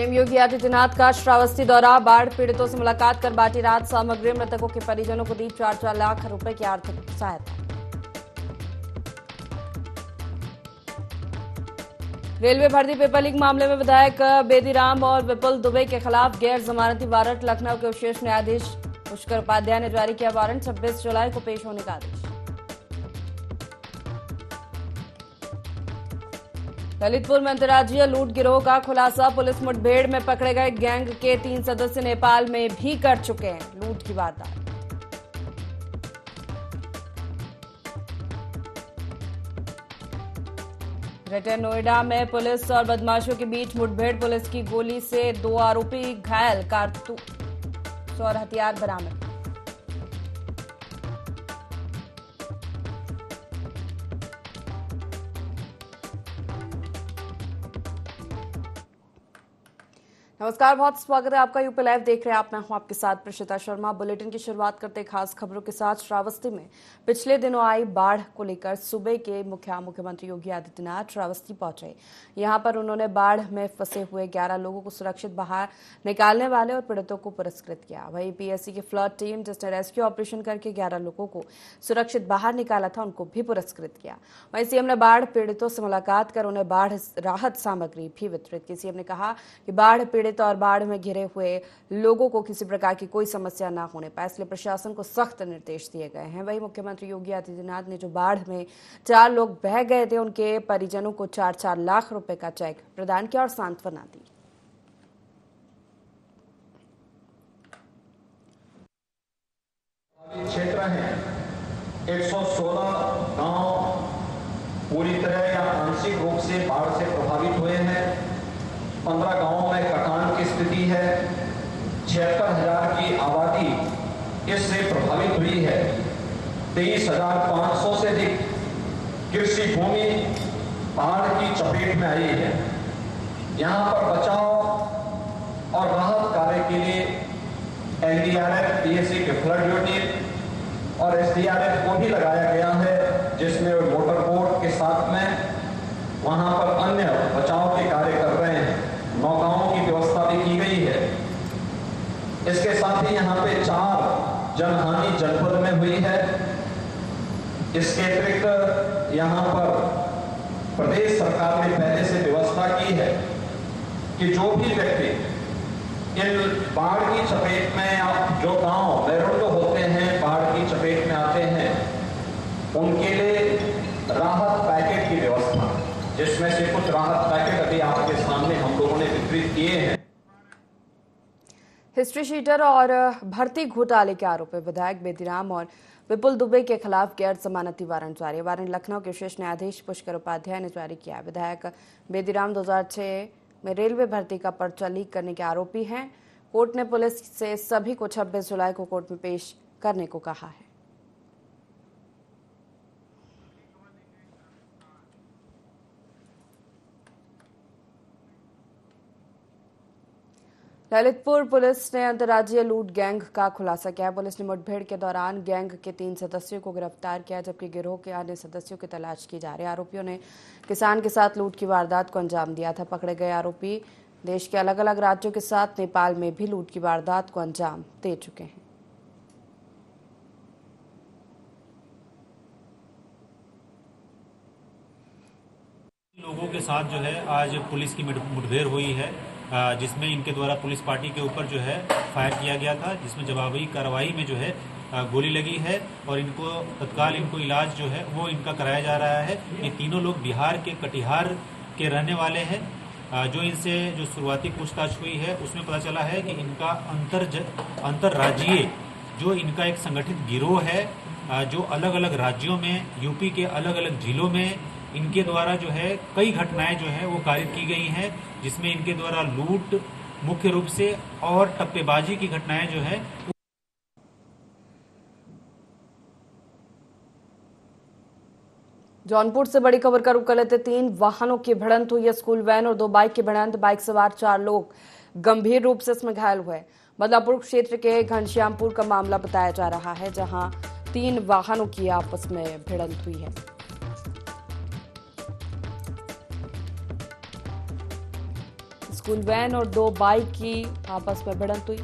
CM Yogi Adityanath का श्रावस्ती दौरा, बाढ़ पीड़ितों से मुलाकात कर बांटी राहत सामग्री, मृतकों के परिजनों को दी 4-4 लाख रुपए की आर्थिक सहायता। रेलवे भर्ती पेपर लीक मामले में विधायक बेदीराम और विपुल दुबे के खिलाफ गैर जमानती वारंट, लखनऊ के विशेष न्यायाधीश पुष्कर उपाध्याय ने जारी किया वारंट, 26 जुलाई को पेश होने का आदेश। ललितपुर में अंतर्राज्यीय लूट गिरोह का खुलासा, पुलिस मुठभेड़ में पकड़े गए गैंग के 3 सदस्य नेपाल में भी कर चुके हैं लूट की वारदात। ग्रेटर नोएडा में पुलिस और बदमाशों के बीच मुठभेड़, पुलिस की गोली से 2 आरोपी घायल, कारतूस और हथियार बरामद। नमस्कार, बहुत स्वागत है आपका। यूपी लाइव देख रहे हैं आप, मैं हूं आपके साथ प्रशिता शर्मा। बुलेटिन की शुरुआत करते खास खबरों के साथ। श्रावस्ती में पिछले दिनों आई बाढ़ को लेकर सूबे के मुख्यमंत्री योगी आदित्यनाथ श्रावस्ती पहुंचे। यहां पर उन्होंने बाढ़ में फंसे हुए 11 लोगों को सुरक्षित बाहर निकालने वाले और पीड़ितों को पुरस्कृत किया। वहीं पीएससी की फ्लड टीम जिसने रेस्क्यू ऑपरेशन करके 11 लोगों को सुरक्षित बाहर निकाला था, उनको भी पुरस्कृत किया। वहीं सीएम ने बाढ़ पीड़ितों से मुलाकात कर उन्हें बाढ़ राहत सामग्री भी वितरित की। सीएम ने कहा कि बाढ़ पीड़ित और बाढ़ में घिरे हुए लोगों को किसी प्रकार की कोई समस्या न होने पाए, इसलिए प्रशासन को सख्त निर्देश दिए गए हैं। वहीं मुख्यमंत्री योगी आदित्यनाथ ने जो बाढ़ में 4 लोग बह गए थे, उनके परिजनों को 4-4 लाख रुपए का चेक प्रदान किया और सांत्वना दी। क्षेत्र है 116 गांव पूरी तरह या आंशिक रूप से बाढ़ से प्रभावित हुए हैं। 15 गांवों में कटान की स्थिति है। 76,000 की आबादी इससे प्रभावित हुई है। 23,500 से अधिक कृषि भूमि बाढ़ की चपेट में आई है। यहां पर बचाव और राहत कार्य के लिए एनडीआरएफ, पीएससी के फ्लड यूनिट और एसडीआरएफ को भी लगाया गया है, जिसमें मोटर बोट के साथ में वहां पर अन्य बचाव के कार्य कर रहे हैं। नौकाओं की व्यवस्था भी की गई है। इसके साथ ही यहाँ पे 4 जनहानि जनपद में हुई है। इसके अतिरिक्त यहाँ पर प्रदेश सरकार ने पहले से व्यवस्था की है कि जो भी व्यक्ति इन बाढ़ की चपेट में या जो गांव बैरुंड होते हैं, बाढ़ की चपेट में आते हैं, उनके लिए राहत पैकेट की व्यवस्था, जिसमें से कुछ राहत पैकेट अभी आपके सामने हम लोगों ने वितरित किए हैं। हिस्ट्री शीटर और भर्ती घोटाले के आरोप में विधायक बेदीराम और विपुल दुबे के खिलाफ गैर जमानती वारंट जारी। वारंट लखनऊ के विशेष न्यायाधीश पुष्कर उपाध्याय ने जारी किया। विधायक बेदीराम 2006 में रेलवे भर्ती का पर्चा लीक करने के आरोपी हैं। कोर्ट ने पुलिस से सभी को 26 जुलाई को कोर्ट में पेश करने को कहा है। ललितपुर पुलिस ने अंतर्राज्यीय लूट गैंग का खुलासा किया। पुलिस ने मुठभेड़ के दौरान गैंग के 3 सदस्यों को गिरफ्तार किया, जबकि गिरोह के अन्य सदस्यों की तलाश की जा रही है। आरोपियों ने किसान के साथ लूट की वारदात को अंजाम दिया था। पकड़े गए आरोपी देश के अलग अलग राज्यों के साथ नेपाल में भी लूट की वारदात को अंजाम दे चुके हैं। लोगों के साथ जो है आज पुलिस की मुठभेड़ हुई है, जिसमें इनके द्वारा पुलिस पार्टी के ऊपर जो है फायर किया गया था, जिसमें जवाबी कार्रवाई में जो है गोली लगी है और इनको तत्काल इलाज जो है वो इनका कराया जा रहा है। ये तीनों लोग बिहार के कटिहार के रहने वाले हैं। जो इनसे जो शुरुआती पूछताछ हुई है उसमें पता चला है कि इनका अंतर्राज्यीय जो इनका एक संगठित गिरोह है, जो अलग अलग राज्यों में, यूपी के अलग अलग जिलों में इनके द्वारा जो है कई घटनाएं जो है वो कारित की गई हैं, जिसमें इनके द्वारा लूट मुख्य रूप से और टप्पेबाजी की घटनाएं जो है। जौनपुर से बड़ी खबर का रुख कर लेते। 3 वाहनों की भिड़ंत हुई है। स्कूल वैन और 2 बाइक की भिड़ंत। बाइक सवार 4 लोग गंभीर रूप से इसमें घायल हुए। बदलापुर क्षेत्र के घनश्यामपुर का मामला बताया जा रहा है, जहां 3 वाहनों की आपस में भिड़ंत हुई है। स्कूल वैन और 2 बाइक की आपस में भिड़ंत हुई।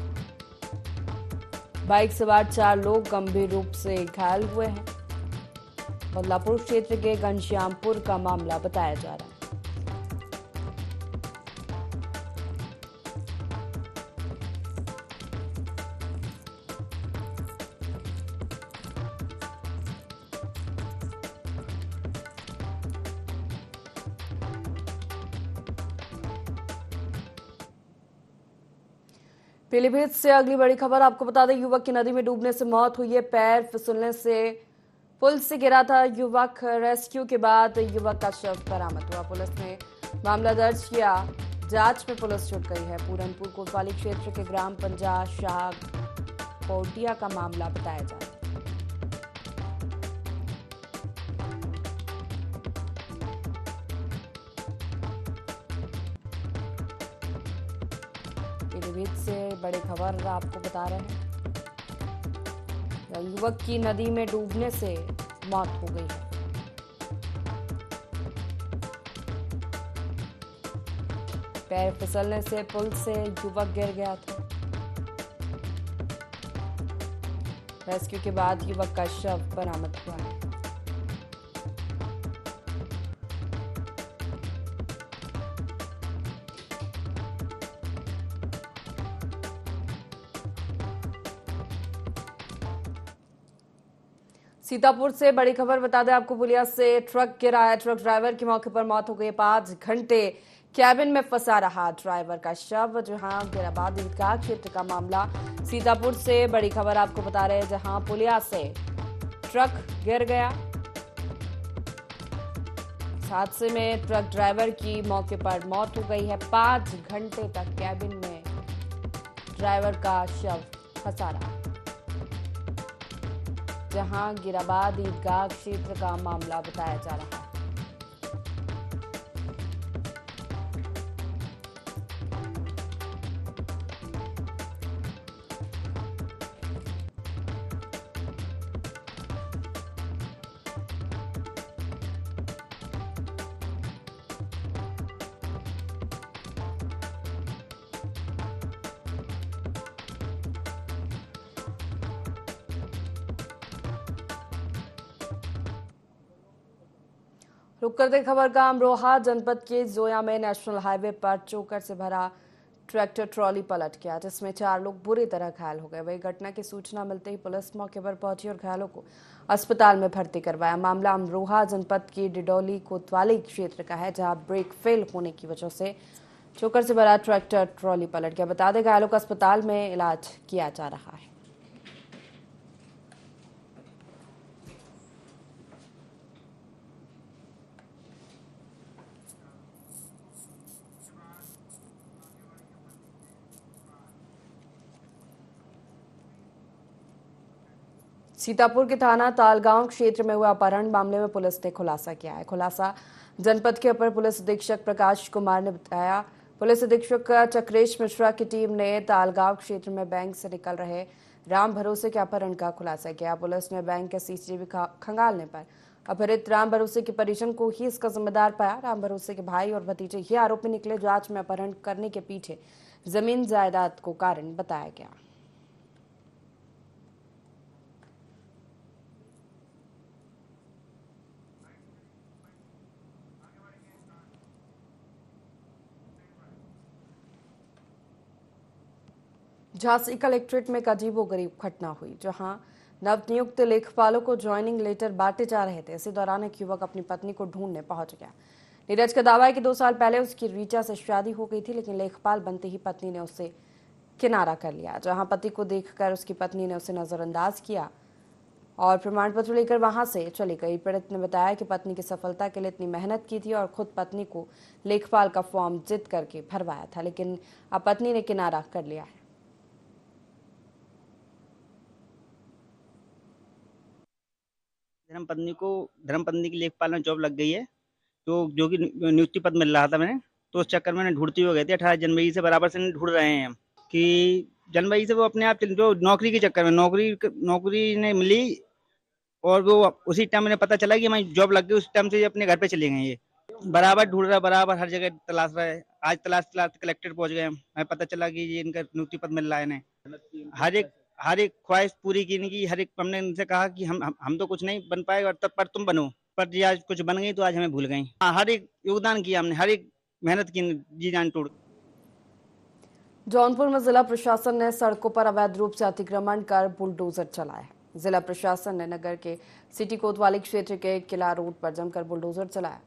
बाइक सवार 4 लोग गंभीर रूप से घायल हुए हैं। बदलापुर क्षेत्र के घनश्यामपुर का मामला बताया जा रहा है। पीलीभीत से अगली बड़ी खबर आपको बता दें, युवक की नदी में डूबने से मौत हुई है। पैर फिसलने से पुल से गिरा था युवक। रेस्क्यू के बाद युवक का शव बरामद हुआ। पुलिस ने मामला दर्ज किया। जांच में पुलिस जुट गई है। पूरनपुर कोतवाली क्षेत्र के ग्राम पंजाब शाह कोटिया का मामला बताया जा रहा है। पीलीभीत से बड़ी खबर आपको बता रहे हैं, युवक की नदी में डूबने से मौत हो गई है। पैर फिसलने से पुल से युवक गिर गया था। रेस्क्यू के बाद युवक का शव बरामद हुआ है। सीतापुर से बड़ी खबर बता दें आपको, पुलिया से ट्रक गिरा है। ट्रक ड्राइवर की मौके पर मौत हो गई। 5 घंटे कैबिन में फंसा रहा ड्राइवर का शव। जहां गिराबाद ईदगाह क्षेत्र का मामला। सीतापुर से बड़ी खबर आपको बता रहे हैं, जहां पुलिया से ट्रक गिर गया। इस हादसे में ट्रक ड्राइवर की मौके पर मौत हो गई है। 5 घंटे तक कैबिन में ड्राइवर का शव फंसा रहा, जहां गिराबाद ईदगाह क्षेत्र का मामला बताया जा रहा है। रुक करते खबर का अमरोहा जनपद के जोया में नेशनल हाईवे पर चोकर से भरा ट्रैक्टर ट्रॉली पलट गया, जिसमें 4 लोग बुरी तरह घायल हो गए। वही घटना की सूचना मिलते ही पुलिस मौके पर पहुंची और घायलों को अस्पताल में भर्ती करवाया। मामला अमरोहा जनपद की डिडौली कोतवाली क्षेत्र का है, जहां ब्रेक फेल होने की वजह से चोकर से भरा ट्रैक्टर ट्रॉली पलट गया। बता दें, घायलों का अस्पताल में इलाज किया जा रहा है। सीतापुर के थाना तालगांव क्षेत्र में हुए अपहरण मामले में पुलिस ने खुलासा किया है। खुलासा जनपद के अपर पुलिस अधीक्षक प्रकाश कुमार ने बताया। पुलिस अधीक्षक चक्रेश मिश्रा की टीम ने तालगांव क्षेत्र में बैंक से निकल रहे राम भरोसे के अपहरण का खुलासा किया। पुलिस ने बैंक के सीसीटीवी खंगालने पर अपहरित राम भरोसे के परिजन को ही इसका जिम्मेदार पाया। राम भरोसे के भाई और भतीजे ही आरोपी निकले। जांच में अपहरण करने के पीछे जमीन जायदाद को कारण बताया गया। झांसी कलेक्ट्रेट में एक अजीबोगरीब घटना हुई, जहां नवनियुक्त लेखपालों को ज्वाइनिंग लेटर बांटे जा रहे थे। इसी दौरान एक युवक अपनी पत्नी को ढूंढने पहुंच गया। नीरज का दावा है कि 2 साल पहले उसकी रीचा से शादी हो गई थी, लेकिन लेखपाल बनते ही पत्नी ने उसे किनारा कर लिया। जहां पति को देखकर उसकी पत्नी ने उसे नजरअंदाज किया और प्रमाण पत्र लेकर वहां से चली गई। पीड़ित ने बताया कि पत्नी की सफलता के लिए इतनी मेहनत की थी और खुद पत्नी को लेखपाल का फॉर्म जिद करके भरवाया था, लेकिन अब पत्नी ने किनारा कर लिया है। धर्मपत्नी की लेखपाल में जॉब लग गई है, तो जो कि नियुक्ति पद मिल रहा था मैंने, तो उस चक्कर में ढूंढती हुई गई थी। 18 जनवरी से बराबर से ढूंढ रहे हैं कि जनवरी से वो अपने आप जो नौकरी के चक्कर में नौकरी ने मिली और वो उसी टाइम मैंने पता चला कि मैं जॉब लग गई, उस टाइम से अपने घर पे चले गए। ये बराबर ढूंढ रहा है, बराबर हर जगह तलाश रहा है। आज तलाश तलाश कलेक्टर पहुंच गए हम, हमें पता चला कि ये इनका नियुक्ति पत्र मिल रहा है इन्हें। हर एक ख्वाहिश पूरी की इनकी, हर एक हमने इनसे कहा कि हम तो कुछ नहीं बन पाएगा, तब पर तुम बनो, पर ये आज कुछ बन गई तो आज हमें भूल गई। हाँ, हर एक योगदान किया हमने, हर एक मेहनत की, जी जान तोड़। जौनपुर में जिला प्रशासन ने सड़कों पर अवैध रूप से अतिक्रमण कर बुलडोजर चलाए। जिला प्रशासन ने नगर के सिटी कोतवाली क्षेत्र के किला रोड पर जमकर बुलडोजर चलाया।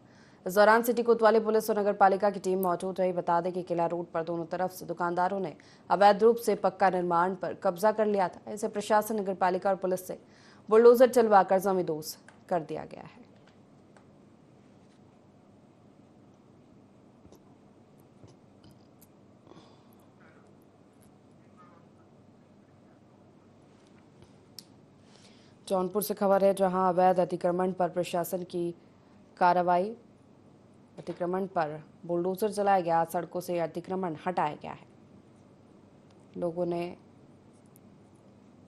इस दौरान सिटी कोतवाली पुलिस और नगर पालिका की टीम मौजूद रही। बता दें कि किला रोड पर दोनों तरफ से दुकानदारों ने अवैध रूप से पक्का निर्माण पर कब्जा कर लिया था। इसे प्रशासन, नगर पालिका और पुलिस से बुलडोजर चलवाकर जमींदोज कर दिया गया है। जौनपुर से खबर है, जहां अवैध अतिक्रमण पर प्रशासन की कार्रवाई। अतिक्रमण पर बुलडोजर चलाया गया, सड़कों से अतिक्रमण हटाया गया है। लोगों ने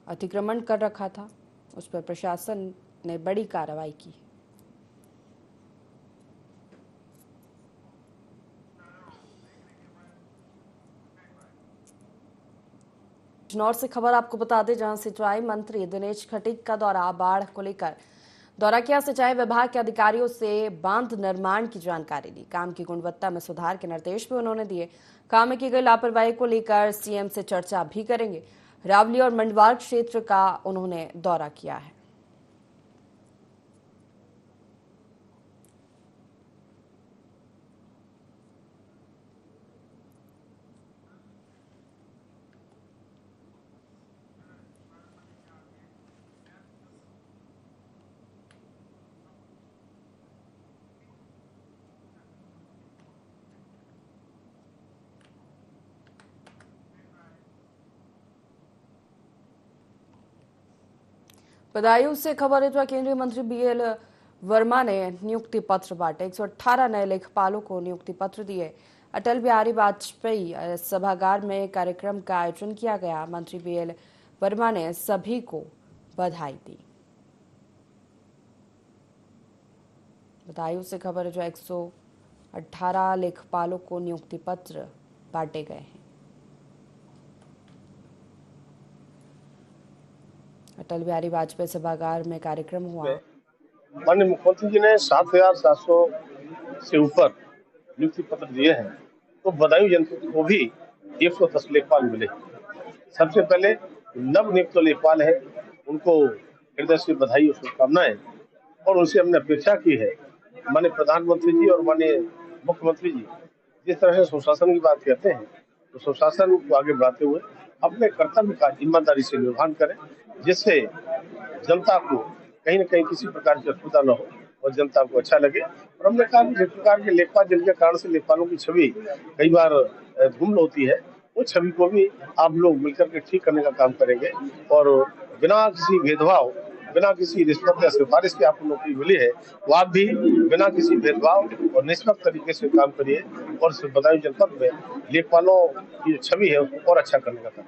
अतिक्रमण कर रखा था, उस पर प्रशासन ने बड़ी कार्रवाई की। बिजनौर से खबर आपको बता दें, जहां सिंचाई मंत्री दिनेश खटीक का दौरा, बाढ़ को लेकर दौरा किया। सिंचाई विभाग के अधिकारियों से बांध निर्माण की जानकारी ली। काम की गुणवत्ता में सुधार के निर्देश भी उन्होंने दिए। काम में की गई लापरवाही को लेकर सीएम से चर्चा भी करेंगे। रावली और मंडवार क्षेत्र का उन्होंने दौरा किया है। बदायूं से खबर है, जो केंद्रीय मंत्री बीएल वर्मा ने नियुक्ति पत्र बांटे। 118 नए लेखपालों को नियुक्ति पत्र दिए। अटल बिहारी वाजपेयी सभागार में कार्यक्रम का आयोजन किया गया। मंत्री बीएल वर्मा ने सभी को बधाई दी। बदायूं से खबर है, जो 118 लेखपालों को नियुक्ति पत्र बांटे गए हैं। अटल बिहारी वाजपेयी सभागार में कार्यक्रम हुआ। माननीय मुख्यमंत्री जी ने 7,700 से ऊपर नियुक्ति पत्र दिए हैं, तो बदायूं जनपद को भी 110 लेखपाल मिले। सबसे पहले नव नियुक्त लेखपाल है, उनको हृदय से बधाई और शुभकामनाएं। और उनसे हमने अपेक्षा की है, माननीय प्रधानमंत्री जी और माननीय मुख्यमंत्री जी जिस तरह से सुशासन की बात कहते हैं, तो सुशासन को आगे बढ़ाते हुए अपने कर्तव्य का ईमानदारी से निर्वहन करें, जिससे जनता को कहीं न कहीं किसी प्रकार की असुविधा न हो और जनता को अच्छा लगे। और हमने कहा कि जिस प्रकार के लेखपाल, जिनके कारण से लेखपालों की छवि कई बार धूमिल होती है, वो छवि को भी आप लोग मिलकर के ठीक करने का काम करेंगे। और बिना किसी भेदभाव, बिना किसी रिश्वत या सिफारिश की आपको नौकरी मिली है, तो आप भी बिना किसी भेदभाव और निष्पक्ष तरीके से काम करिए और बदायूं जनपद में लेखपालों की छवि है उसको और अच्छा करने का काम।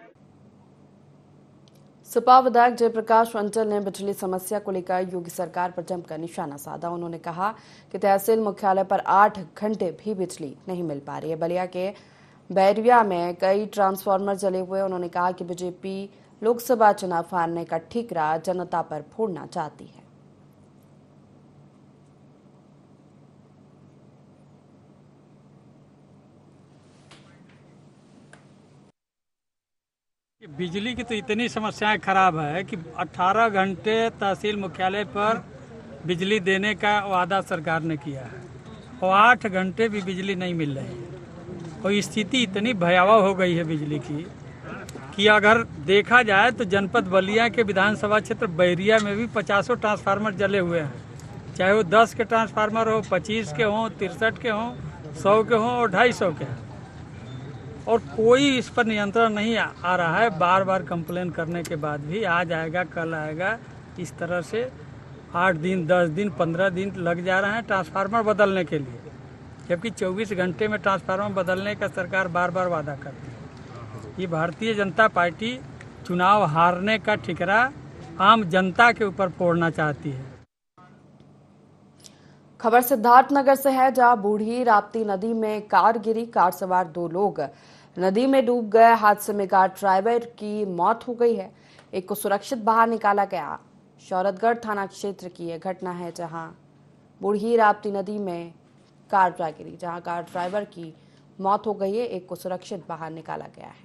सपा विधायक जयप्रकाश अंचल ने बिजली समस्या को लेकर योगी सरकार पर जमकर निशाना साधा। उन्होंने कहा कि तहसील मुख्यालय पर 8 घंटे भी बिजली नहीं मिल पा रही है। बलिया के बैरिया में कई ट्रांसफार्मर जले हुए। उन्होंने कहा कि बीजेपी लोकसभा चुनाव हारने का ठीकरा जनता पर फोड़ना चाहती है। बिजली की तो इतनी समस्याएं खराब है कि 18 घंटे तहसील मुख्यालय पर बिजली देने का वादा सरकार ने किया है और 8 घंटे भी बिजली नहीं मिल रही है। और स्थिति इतनी भयावह हो गई है बिजली की कि अगर देखा जाए तो जनपद बलिया के विधानसभा क्षेत्र बैरिया में भी 50 ट्रांसफार्मर जले हुए हैं, चाहे वो 10 के ट्रांसफार्मर हो, 25 के हों, 63 के हों, 100 के हों और 250 के हों, और कोई इस पर नियंत्रण नहीं आ रहा है। बार बार कंप्लेन करने के बाद भी आज आएगा कल आएगा, इस तरह से 8 दिन 10 दिन 15 दिन लग जा रहे हैं ट्रांसफार्मर बदलने के लिए, जबकि 24 घंटे में ट्रांसफार्मर बदलने का सरकार बार बार वादा करती है। ये भारतीय जनता पार्टी चुनाव हारने का ठिकरा आम जनता के ऊपर फोड़ना चाहती है। खबर सिद्धार्थनगर से है, जहां बूढ़ी राप्ती नदी में कार गिरी। कार सवार 2 लोग नदी में डूब गए। हादसे में कार ड्राइवर की मौत हो गई है। एक को सुरक्षित बाहर निकाला गया। शौरतगढ़ थाना क्षेत्र की यह घटना है, जहां बूढ़ी राप्ती नदी में कार जा गिरी, जहां कार ड्राइवर की मौत हो गई है। एक को सुरक्षित बाहर निकाला गया है।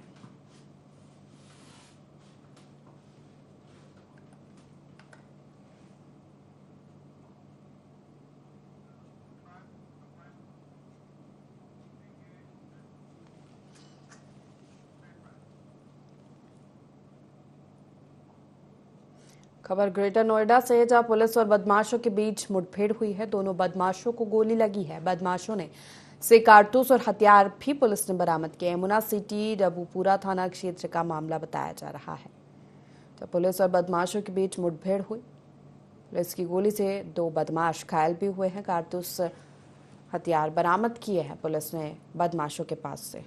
खबर ग्रेटर नोएडा से है, जहां पुलिस और बदमाशों के बीच मुठभेड़ हुई है। दोनों बदमाशों को गोली लगी है। बदमाशों ने से कारतूस और हथियार भी पुलिस ने बरामद किए। यमुना सिटी डबूपुरा थाना क्षेत्र का मामला बताया जा रहा है। तो पुलिस और बदमाशों के बीच मुठभेड़ हुई। पुलिस की गोली से 2 बदमाश घायल भी हुए हैं। कारतूस हथियार बरामद किए हैं पुलिस ने बदमाशों के पास से।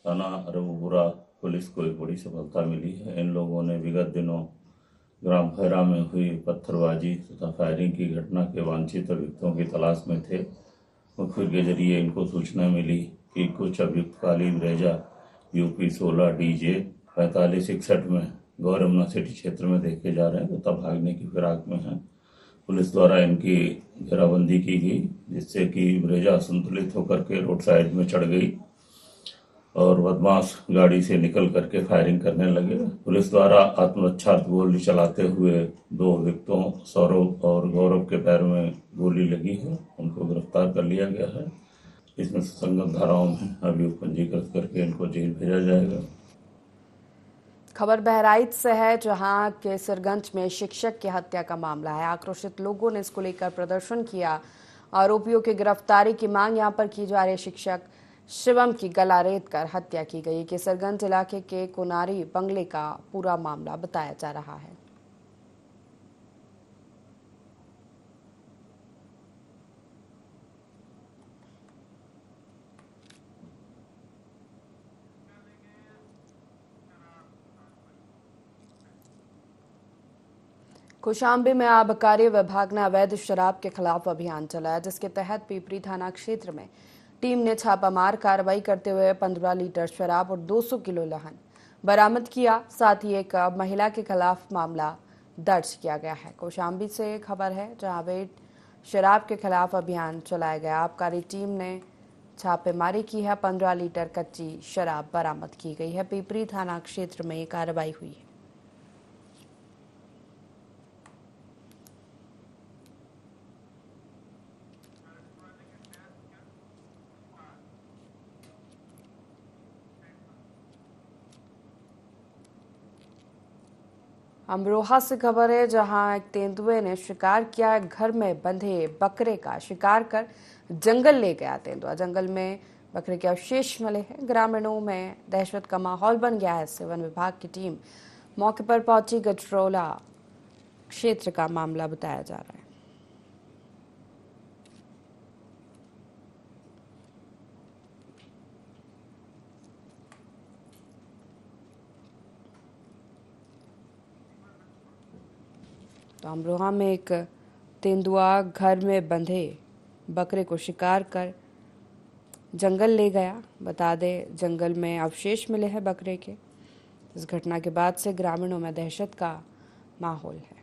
थाना रबूपुरा पुलिस को एक बड़ी सफलता मिली है। इन लोगों ने विगत दिनों ग्राम खैरा में हुई पत्थरबाजी तथा फायरिंग की घटना के वांछित अभियुक्तों की तलाश में थे। मुखबिर के जरिए इनको सूचना मिली कि कुछ अभियुक्त काली ब्रेजा यूपी 16 DJ 4561 में गौर यमुना सिटी क्षेत्र में देखे जा रहे हैं तथा भागने की फिराक में हैं। पुलिस द्वारा इनकी घेराबंदी की गई, जिससे कि ब्रेजा असंतुलित होकर के रोड साइड में चढ़ गई और बदमाश गाड़ी से निकल करके फायरिंग करने लगे। पुलिस द्वारा आत्मरक्षार्थ गोली चलाते हुए 2 अभियुक्तों सौरभ और गौरव के पैर में गोली लगी है। उनको गिरफ्तार कर लिया गया है। इसमें संगत धाराओं में अभियोग पंजीकृत करके इनको जेल भेजा जाएगा। खबर बहराइच से है, जहां केसरगंज में शिक्षक की हत्या का मामला है। आक्रोशित लोगों ने इसको लेकर प्रदर्शन किया। आरोपियों की गिरफ्तारी की मांग यहां पर की जा रही है। शिक्षक शिवम की गला रेत कर हत्या की गई। केसरगंज इलाके के कोनारी बंगले का पूरा मामला बताया जा रहा है। कौशाम्बी में आबकारी विभाग ने अवैध शराब के खिलाफ अभियान चलाया, जिसके तहत पिपरी थाना क्षेत्र में टीम ने छापामार कार्रवाई करते हुए 15 लीटर शराब और 200 किलो लहन बरामद किया। साथ ही एक महिला के खिलाफ मामला दर्ज किया गया है। कौशाम्बी से खबर है, जहां अवैध शराब के खिलाफ अभियान चलाया गया। आबकारी टीम ने छापेमारी की है। 15 लीटर कच्ची शराब बरामद की गई है। पिपरी थाना क्षेत्र में ये कार्रवाई हुई है। अमरोहा से खबर है, जहां एक तेंदुए ने शिकार किया। घर में बंधे बकरे का शिकार कर जंगल ले गया तेंदुआ। जंगल में बकरे के अवशेष मिले हैं। ग्रामीणों में दहशत का माहौल बन गया है। इससे वन विभाग की टीम मौके पर पहुंची। गजरोला क्षेत्र का मामला बताया जा रहा है। तो अमरोहा में एक तेंदुआ घर में बंधे बकरे को शिकार कर जंगल ले गया। बता दें, जंगल में अवशेष मिले हैं बकरे के। इस घटना के बाद से ग्रामीणों में दहशत का माहौल है।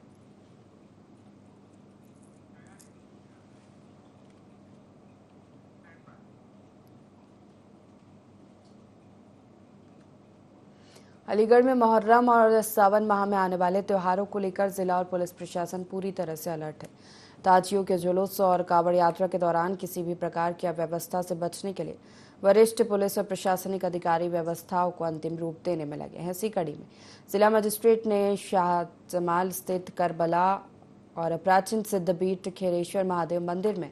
अलीगढ़ में मुहर्रम और सावन माह में आने वाले त्योहारों को लेकर जिला और पुलिस प्रशासन पूरी तरह से अलर्ट है। ताजियों के जुलूस और कावड़ यात्रा के दौरान किसी भी प्रकार की अव्यवस्था से बचने के लिए वरिष्ठ पुलिस और प्रशासनिक अधिकारी व्यवस्थाओं को अंतिम रूप देने में लगे हैं। इसी कड़ी में जिला मजिस्ट्रेट ने शाहजमाल स्थित करबला और प्राचीन सिद्धपीठ खेरेश्वर महादेव मंदिर में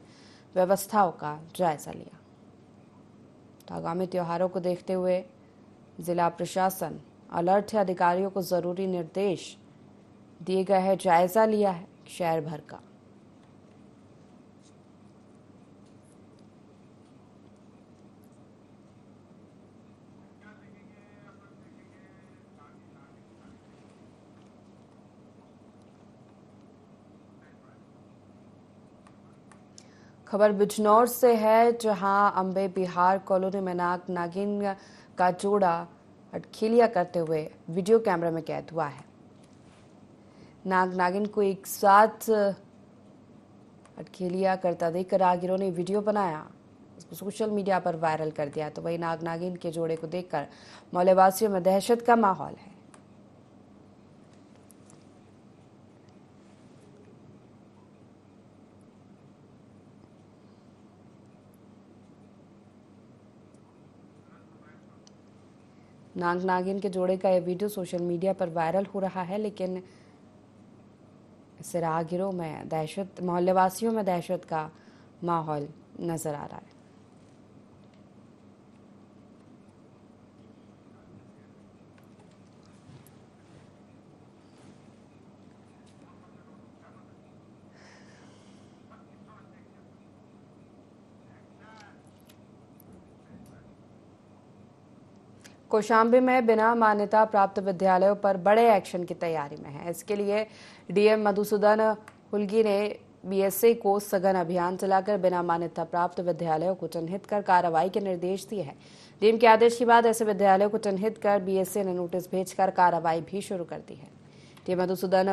व्यवस्थाओं का जायजा लिया। तो आगामी त्योहारों को देखते हुए जिला प्रशासन अलर्ट है। अधिकारियों को जरूरी निर्देश दिए गए हैं। जायजा लिया है शहर भर का। खबर बिजनौर से है, जहां अंबे बिहार कॉलोनी में नाग नागिन का जोड़ा अटखेलिया करते हुए वीडियो कैमरे में कैद हुआ है। नाग नागिन को एक साथ अटखेलिया करता देखकर राहगीरों ने वीडियो बनाया, इसको सोशल मीडिया पर वायरल कर दिया। तो वही नाग नागिन के जोड़े को देखकर मोहल्ले वासियों में दहशत का माहौल है। नाग नागिन के जोड़े का यह वीडियो सोशल मीडिया पर वायरल हो रहा है, लेकिन इससे राहगीरों में दहशत, मोहल्ले वासियों में दहशत का माहौल नजर आ रहा है। कौशाम्बी में बिना मान्यता प्राप्त विद्यालयों पर बड़े एक्शन की तैयारी में है। इसके लिए डीएम मधुसूदन हुल्गी ने बीएसए को सघन अभियान चलाकर बिना मान्यता प्राप्त विद्यालयों को चिन्हित कर कार्रवाई के निर्देश दिए हैं। डीएम के आदेश के बाद ऐसे विद्यालयों को चिन्हित कर बीएसए ने नोटिस भेजकर कार्रवाई भी शुरू कर दी है। डीएम मधुसूदन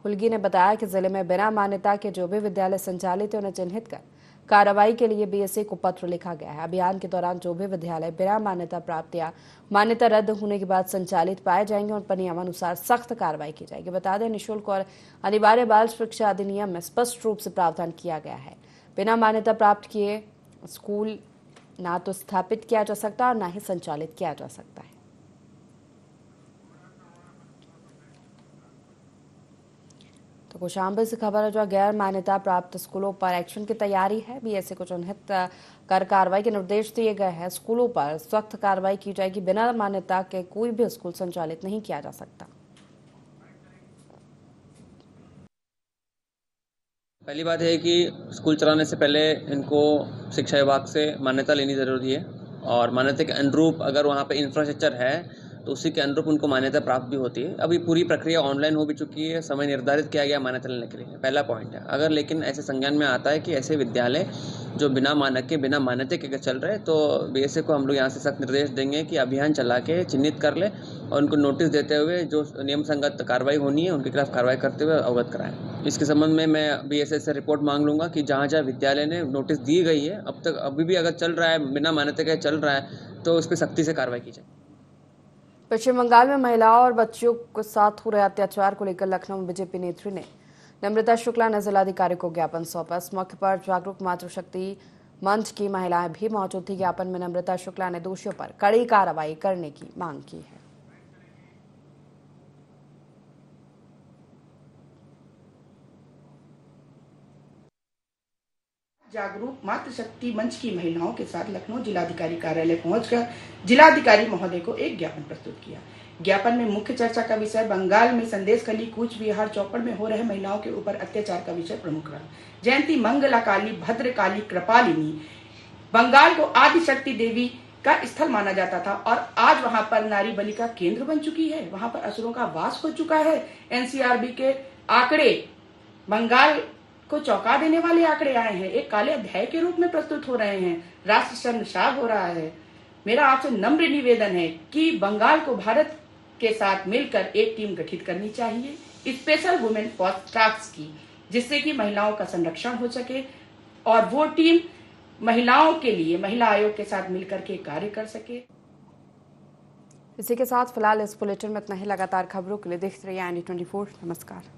हुल्गी ने बताया कि जिले में बिना मान्यता के जो भी विद्यालय संचालित है उन्हें चिन्हित कर कार्रवाई के लिए बीएसए को पत्र लिखा गया है। अभियान के दौरान जो भी विद्यालय बिना मान्यता प्राप्त या मान्यता रद्द होने के बाद संचालित पाए जाएंगे, उन पर नियमानुसार सख्त कार्रवाई की जाएगी। बता दें, निःशुल्क और अनिवार्य बाल शिक्षा अधिनियम में स्पष्ट रूप से प्रावधान किया गया है। बिना मान्यता प्राप्त किए स्कूल ना तो स्थापित किया जा सकता और ना ही संचालित किया जा सकता है। तो कौशाम्बी से खबर है, जो गैर मान्यता प्राप्त स्कूलों पर एक्शन की तैयारी है। बीएसए को चिन्हित कर कार्रवाई के निर्देश दिए गए हैं। स्कूलों पर सख्त कार्रवाई की जाएगी। बिना मान्यता के कोई भी स्कूल संचालित नहीं किया जा सकता। पहली बात है कि स्कूल चलाने से पहले इनको शिक्षा विभाग से मान्यता लेनी जरूरी है, और मान्यता के अनुरूप अगर वहाँ पे इंफ्रास्ट्रक्चर है तो उसी के अनुरूप उनको मान्यता प्राप्त भी होती है। अभी पूरी प्रक्रिया ऑनलाइन हो भी चुकी है, समय निर्धारित किया गया मान्यता लेने के लिए, पहला पॉइंट है। अगर लेकिन ऐसे संज्ञान में आता है कि ऐसे विद्यालय जो बिना मानक के, बिना मान्यता के चल रहे, तो बीएसए को हम लोग यहाँ से सख्त निर्देश देंगे कि अभियान चला के चिन्हित कर ले और उनको नोटिस देते हुए जो नियम संगत कार्रवाई होनी है उनके खिलाफ कार्रवाई करते हुए अवगत कराएं। इसके संबंध में मैं बीएसए से रिपोर्ट मांग लूंगा कि जहाँ जहाँ विद्यालय ने नोटिस दी गई है, अब तक अभी भी अगर चल रहा है, बिना मान्यता के चल रहा है, तो उस पर सख्ती से कार्रवाई की जाए। पश्चिम बंगाल में महिलाओं और बच्चियों के साथ हो रहे अत्याचार को लेकर लखनऊ में बीजेपी नेत्री ने नम्रता शुक्ला ने जिलाधिकारी को ज्ञापन सौंपा। इस मौके पर जागरूक मातृशक्ति मंच की महिलाएं भी मौजूद थी। ज्ञापन में नम्रता शुक्ला ने दोषियों पर कड़ी कार्रवाई करने की मांग की है। जागरूक मातृशक्ति मंच की महिलाओं के साथ लखनऊ जिलाधिकारी कार्यालय पहुंचकर जिलाधिकारी महोदय को एक ज्ञापन प्रस्तुत किया। ज्ञापन में मुख्य चर्चा का विषय बंगाल में संदेशखाली, कूच बिहार, चौपड़ में हो रहे महिलाओं के ऊपर अत्याचार का विषय प्रमुख रहा। जयंती मंगला काली, भद्रकाली, कृपालिनी बंगाल को आदिशक्ति देवी का स्थल माना जाता था और आज वहां पर नारी बलि का केंद्र बन चुकी है। वहां पर असुरों का वास हो चुका है। एनसीआरबी के आंकड़े बंगाल को चौंका देने वाले आंकड़े आए हैं, एक काले अध्याय के रूप में प्रस्तुत हो रहे हैं। राष्ट्र शर्मसार हो रहा है। मेरा आपसे नम्र निवेदन है कि बंगाल को भारत के साथ मिलकर एक टीम गठित करनी चाहिए, स्पेशल वुमेन फास्ट ट्रैक्स की, जिससे कि महिलाओं का संरक्षण हो सके और वो टीम महिलाओं के लिए महिला आयोग के साथ मिलकर के कार्य कर सके। इसी के साथ फिलहाल इस बुलेटिन में इतना ही। लगातार खबरों के लिए देखते रहिए IND24। नमस्कार।